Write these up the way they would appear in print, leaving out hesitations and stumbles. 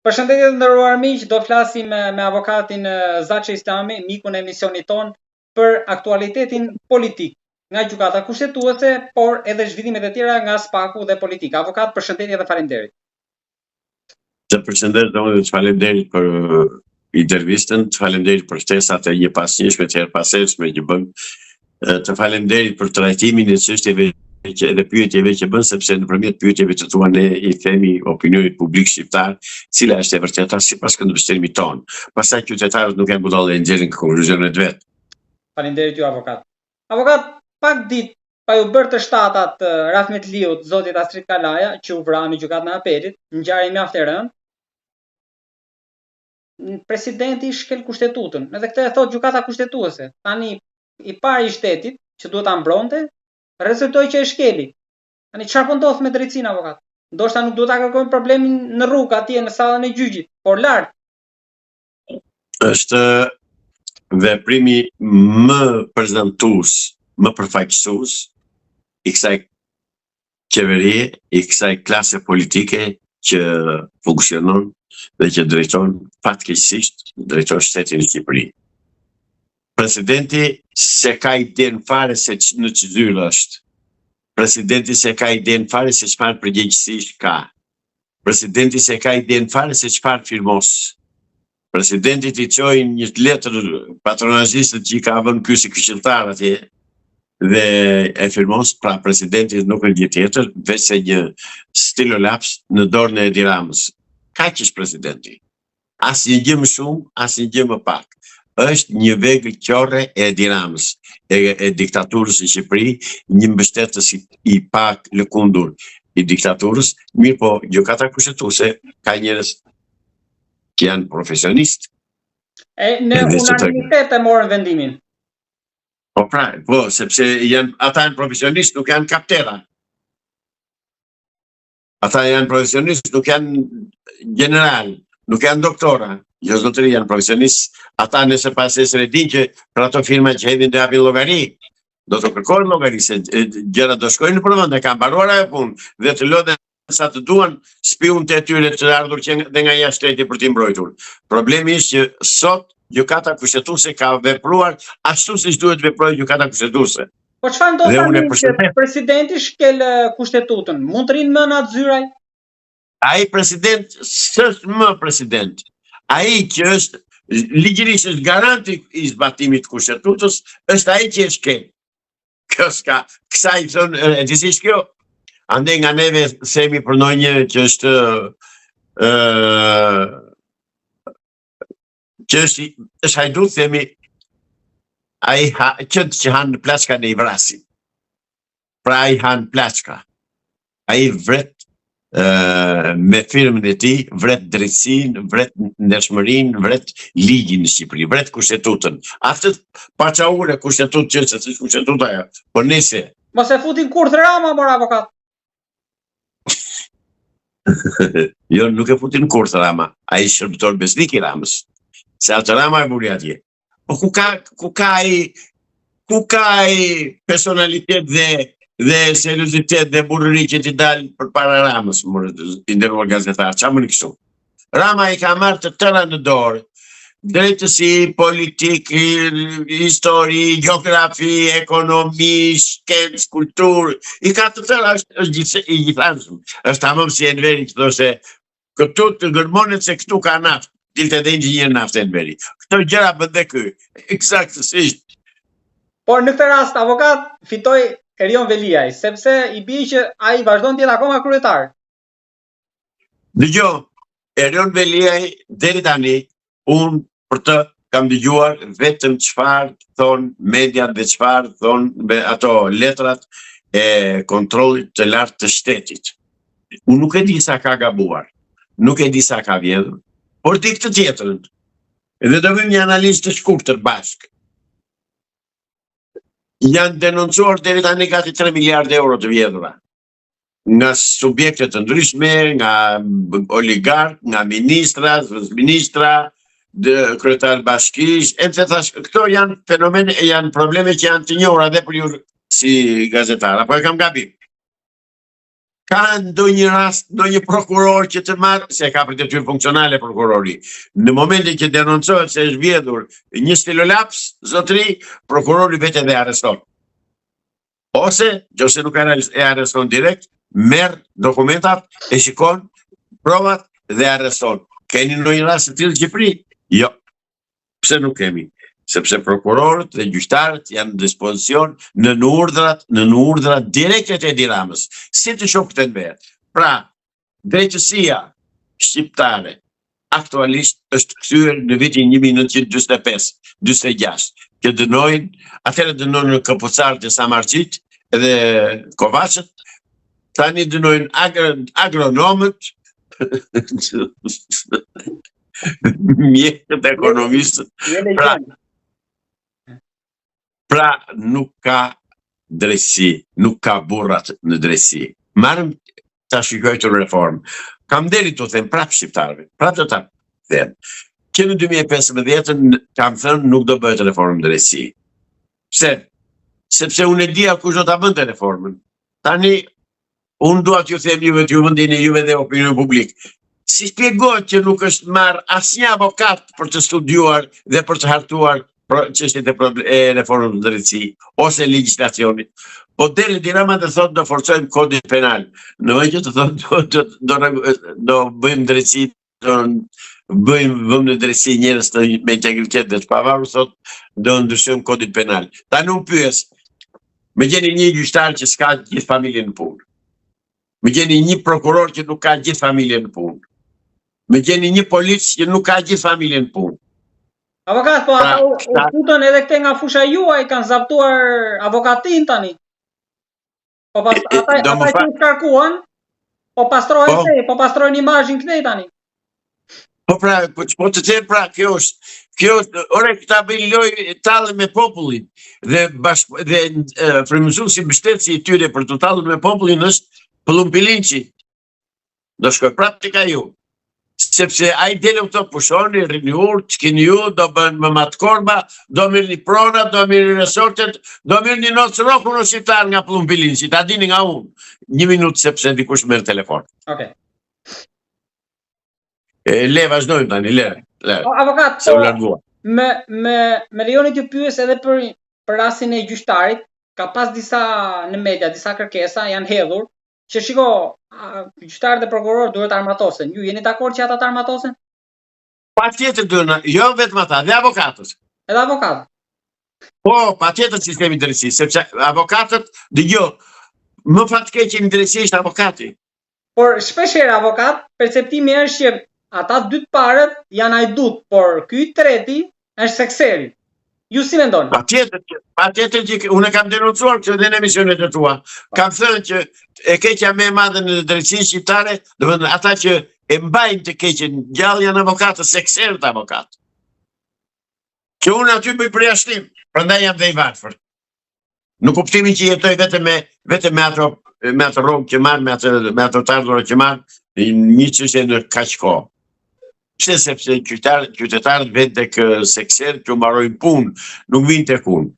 Përshëndetje të nderuar miq, do flasim me avokatin Zaçe Islami, mikun e emisionit ton, për aktualitetin politik nga gjykata kushtetuese, por edhe zhvillimet e tjera nga spaku dhe politika. Avokat, përshëndetje dhe faleminderit. Të përshëndet dhe të faleminderit për intervistën, të faleminderit për ftesat e njëpasgjeshme të herpashershme që bën, të faleminderit për trajtimin e çështjeve dhe pyetjeve që bën, sepse nëpërmjet pyetjeve të tua ne I themi opinionit publik shqiptar cila është e vërteta sipas këndvështrimit ton. Pastaj qytetarët nuk janë budallë e nxjerrin konkluzionet vet. Faleminderit ju avokat. Avokat, pak ditë pa ju bërë të shtatat Rahmet Liut, zotit Astrid Kalaja, që u vra në gjykatën e apelit, ngjarje mjaft e rëndë. Presidenti shkel kushtetutën, edhe këtë e thot gjykata kushtetuese. Tani I pari I shtetit që duhet ta mbronte, rezultoi që e shkeli. Tani çfarë po ndodh me drejtsinë, avokat? Ndoshta nuk duhet ta kërkojmë problemin në rrugë atje në sallën e gjyqit, por lart. Është veprimi më prezantues, më përfaqësues I kësaj qeverie, I kësaj klase politike që funksionon dhe që drejton fatkeqësisht drejton shtetin e Shqipërisë. Presidenti se ka iden fare se në ç'zyrë është. Presidenti se ka iden fare se çfarë përgjegjësish ka. Presidenti se ka iden fare se çfarë firmos. Presidenti t'i çojnë një letër patronazhistët që I ka vënë ky si këshilltar atje dhe e firmos, pra presidenti nuk është gjë tjetër veç se një stilolaps në dorën e Edi Ramës. Kaq është presidenti. Asnjë gjë më shumë, asnjë gjë më pak. Është një vegël qorre e Edi Ramës, e diktaturës në Shqipëri, një mbështetës I pak lëkundur I diktaturës, mirë po gjykata kushtetuese ka njerëz që janë profesionistë. Në unanimitet e morën vendimin. Po pra, sepse ata janë profesionistë, nuk janë kaptera. Ata janë profesionistë, nuk janë general, nuk janë doktora. Jo zotëri janë profesionistë, ata nëse pasesër e din që për ato firma që hedhin dhe japin llogari, do të kërkojnë llogari se gjërat do shkojnë në përvend, e kanë mbaruar ajo punë dhe të lodhen sa të duan spiunët e tyre të ardhur që dhe nga jashtë shtetit për t'i mbrojtur. Problemi është që sot gjykata kushtetuese ka vepruar ashtu siç duhet veprojë gjykata kushtetuese. Po çfarë ndodh tani që presidenti shkel kushtetutën? Mund të rinë më në atë zyraj? Ai president s'është më president. Ai që është ligjërisht është garanti I zbatimit të kushtetutës, është ai që e shkel. Kjo s'ka, kësaj thonë, e gjithësisht kjo. Ande nga neve themi për ndonjë që është hajdut, themi ai qëtë që hanë plaçka ne I vrasin. Pra ai hanë plaçka. Ai vret me firmën e tij, vret drejtsinë, vret ndershmërinë, vret ligjin në Shqipëri, vret kushtetutën. Atë paçaure kushtetutë që është kushtetuta ajo. Po nëse mos e futin kurth Rama, mor avokat. Jo, nuk e futin kurth Rama. Ai shërbëtor besnik I Ramës. Se atë Rama e buri atje. Po ku ka ai personalitet dhe seriozitet dhe burrëri që t'i dalë për para Ramës, I nderuar gazetar, qa më në kështu. Rama I ka marrë të tëra në dorë, drejtësi, politik, histori, gjeografi, ekonomi, shkencë, kulturë, I ka të tëra, është I gjithanshëm. Është tamam si Enveri që thoshe, këtu të gërmonet se këtu ka naftë, dilte dhe inxhinier naftë Enveri. Këto gjëra bën dhe ky, eksaktësisht. Por në këtë rast, avokat, fitoi Erion Veliaj, sepse I bie që ai vazhdon të jetë akoma kryetar. Dëgjoj, Erion Veliaj deri tani unë për të kam dëgjuar vetëm çfarë thon mediat dhe çfarë thon ato letrat e kontrollit të lartë të shtetit. Unë nuk e di sa ka gabuar, nuk e di sa ka vjedhur, por di këtë tjetrën. Edhe do bëjmë një analizë të shkurtër bashkë. Janë denoncuar deri tani gati 3 miliardë euro të vjedhura. Nga subjekte të ndryshme, nga oligark, nga ministra, ministra, kryetar bashkish, këto janë fenomene, janë probleme që janë të njohura dhe për ju si gazetar, apo e kam gabim. Ka ndonjë rast, ndonjë prokuror që të marrë, se ka për të tyrë funksionale prokurori, në momentin që denoncohet se është vjedhur një stilolaps, zotëri, prokurori vetë dhe arreston. Ose, nëse nuk e arreston direkt, merr dokumentat, e shikon provat dhe arreston. Keni ndonjë rast të tillë në Shqipëri? Jo. Pse nuk kemi? Sepse prokurorët dhe gjyqtarët janë në dispozicion në urdhrat direkte të Edi Ramës. Si të shoh këtë në verë? Pra, drejtësia shqiptare aktualisht është kthyer në vitin 1945-46, që atëherë dënojnë këpucarët e Samarqit dhe Kovacët, tani dënojnë agronomët, mjekët, ekonomistët. Pra nuk ka drejtësi, nuk ka burrat në drejtësi. Marrëm ta shikoj të reformë. Kam deri të them prapë shqiptarëve, prapë të ta them. Që në 2015 kam thënë nuk do bëhet reformë në drejtësi. Pse? Sepse unë e dija kush do ta bënte reformën. Tani unë dua t'ju them juve, t'ju vendini juve dhe opinion publik. Si shpjegohet që nuk është marrë asnjë avokat për të studiuar dhe për të hartuar çështjet e reformës në drejtësi ose legjislacionit. Po deri Edi Rama të thotë do forcojmë kodin penal. Në vend që të thotë do bëjmë drejtësi, vëmë në drejtësi njerëz me integritet dhe të pavarur, thotë do ndryshojmë kodin penal. Tani unë pyes, më gjeni një gjyqtar që s'ka gjithë familjen në punë. Më gjeni një prokuror që nuk ka gjithë familjen në punë. Më gjeni një polic që nuk ka gjithë familjen në punë. Avokat, po ata u futën edhe këte nga fusha juaj, kanë zaptuar avokatin tani. Po ata që u shkarkuan, po pastrojnë imazhin këtej tani. Po pra, po të them pra, kjo është, ore këta bëjnë lojë tallë me popullin dhe frymëzuesi mbështetësi i tyre për të tallur me popullin është Plumpilinçi. Do shkoj prapë tek ju. Sepse ai dele u të pushoni, rini urt, ç'keni ju, do bën më matë korba, do mirë një pronat, do mirë një resortet, do mirë një notë roku në shqiptar nga Plumpilinçi, ta dini nga unë. 1 minutë sepse dikush merr telefon. Okej. Le vazhdojmë tani, le. Avokat, me lejoni t'ju pyes edhe për rastin e gjyqtarit, ka pas disa në media, disa kërkesa janë hedhur, që shiko, gjyqtarët dhe prokurorët duhet armatosen. Ju jeni dakord që ata të armatosen? Patjetër duhen, jo vetëm ata, dhe avokatët. Edhe avokatët. Po, patjetër sistemi drejtësi, sepse avokatët, dëgjoj, më fatkeqen drejtësisht avokati. Por shpeshherë avokat, perceptimi është që ata dy të parët janë ajdut, por ky i treti është sekseri. Ju si mendoni? Patjetër që unë kam denoncuar këtë dhe në emisionet e tua. Kam thënë që e keqja më e madhe në drejtësinë shqiptare, do të thënë ata që e mbajnë të keqen gjallë janë avokatë, sekserët avokatë. Që unë aty bëj përjashtim, prandaj jam dhe i varfër. Në kuptimin që jetoj vetëm me atë rrogë që marr, me ato tardhura që marr, një çështje në kaq kohë. Pse sepse qytetarët vetë tek sekserët që mbarojnë punë, nuk vinë tek unë.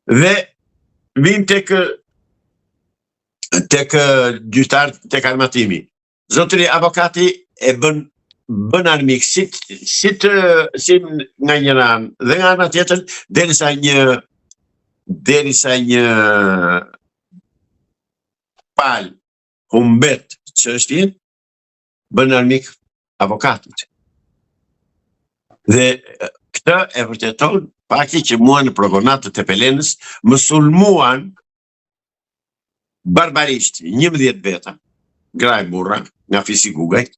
Dhe vinë tek gjyqtarët tek armatimi. Zotëri avokati e bën armik si nga një anë dhe nga ana tjetër derisa një palë humbet çështjen, bën armik avokatit. Dhe këtë e vërteton fakti që mua në progonatët e Pelenës më sulmuan barbarisht 11 veta, graj burra, nga fisi Gugaj,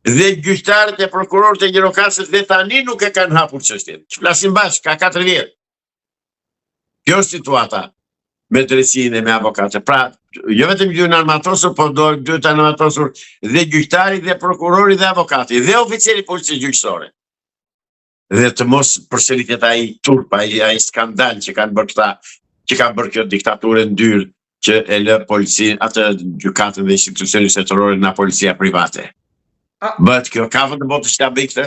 dhe gjyqtarët e prokurorët e gjirokastës dhe tani nuk e kanë hapur çështjen. Që flasim bashkë, ka 4 vjet. Kjo është situata me drejtsinë e me avokatë. Pra, jo vetëm duhen armatosur, po duhet armatosur dhe gjyqtari dhe prokurori dhe avokati dhe oficeri policisë gjyqësore. Dhe të mos përsëritet ai turp, ai skandal që kanë bërë këta, që kanë bërë kjo diktaturë ndyrë që e lë policinë, atë gjykatën dhe institucionin shtetërore nga policia private. Bëhet kjo ka vend të botës që ta bëj këtë?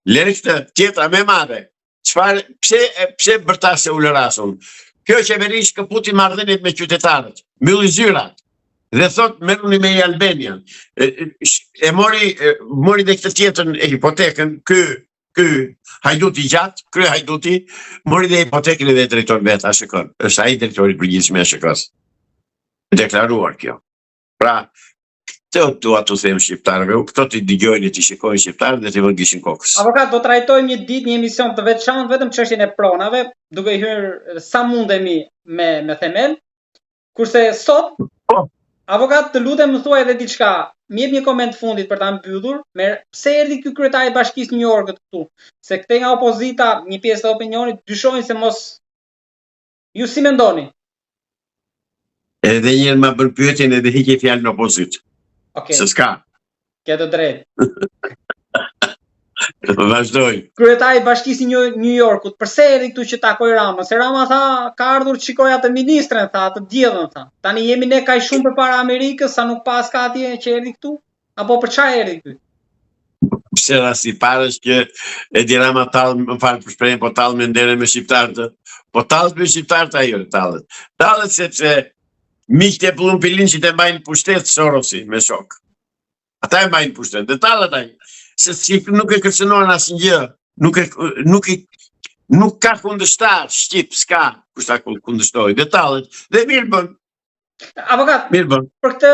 Lëri këtë tjetra më madhe. Pse bërtase u lërasun? Kjo qeveri shkëputi marrëdhëniet me qytetarët, mbylli zyrat. Dhe thot merruni me Albanian. E mori dhe këtë tjetër e hipotekën, ky hajduti gjatë, krye hajduti, mori dhe hipotekën dhe drejtor vetë, a shikon. Është ai drejtori i përgjithshëm i ASHK-s. Deklaruar kjo. Pra, këtë dua t'u them shqiptarëve, këto t'i dëgjojnë, t'i shikojnë shqiptarët dhe t'i vënë gishin kokës. Avokat, do trajtojmë një ditë një emision të veçantë vetëm çështjen e pronave, duke i hyrë sa mundemi me themel, kurse sot avokat, të lutem më thuaj edhe diçka. Më jep një koment fundit për ta mbyllur, pse erdhi ky kryetari i Bashkisë New Yorkut këtu? Se këtej nga opozita, një pjesë e opinionit dyshojnë se mos ju si mendoni? Edhe njëherë më bën pyetjen edhe hiqe fjalën opozit. Okej. Se s'ka. Ke të drejtë. Vazhdoj. Kryetari i Bashkisë New Yorkut, pse erdhi këtu që takoj Ramën? Se Rama tha, ka ardhur të shikoj atë ministren, tha, të diellën, tha. Tani jemi ne kaq shumë përpara Amerikës sa nuk pas ka atje që erdhi këtu? Apo për çfarë erdhi këtu? Pse rasti parës që Edi Rama tallë, më falë për shprehjen, po tallë me ndere me shqiptarët. Po tallë me shqiptarët ajo tallet. Tallet sepse miqtë e Plumpilincit e mbajnë pushtet Sorosi me shok. Ata e mbajnë pushtet, dhe tallet ai. Se nuk e kërcënojnë asnjë, nuk ka kundërshtar shqip, s'ka kush ta kundërshtoj, detallet, dhe mirë bën. Avokat, mirë bën. Për këtë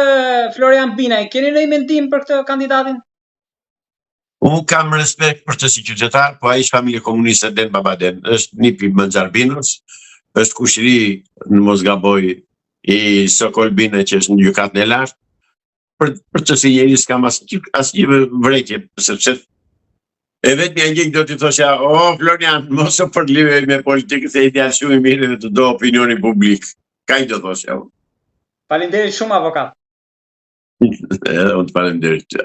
Florian Binaj, keni ndonjë mendim për këtë kandidatin? Unë kam respekt për të si qytetar, po ai është familje komuniste Den Babaden, është nipi Manxarbinës, është kushëri në mos gaboj i Sokol Bine që është në gjykatën e lartë. Për të si njeri s'kam asnjë vërejtje, sepse e vetë një angjik do t'i thosha, Florian, mos o përlivej me politikë, se ideal shumë i mirë dhe të do opinioni publik. Ka i do thosha. Faleminderit shumë, avokat. Unë të faleminderit.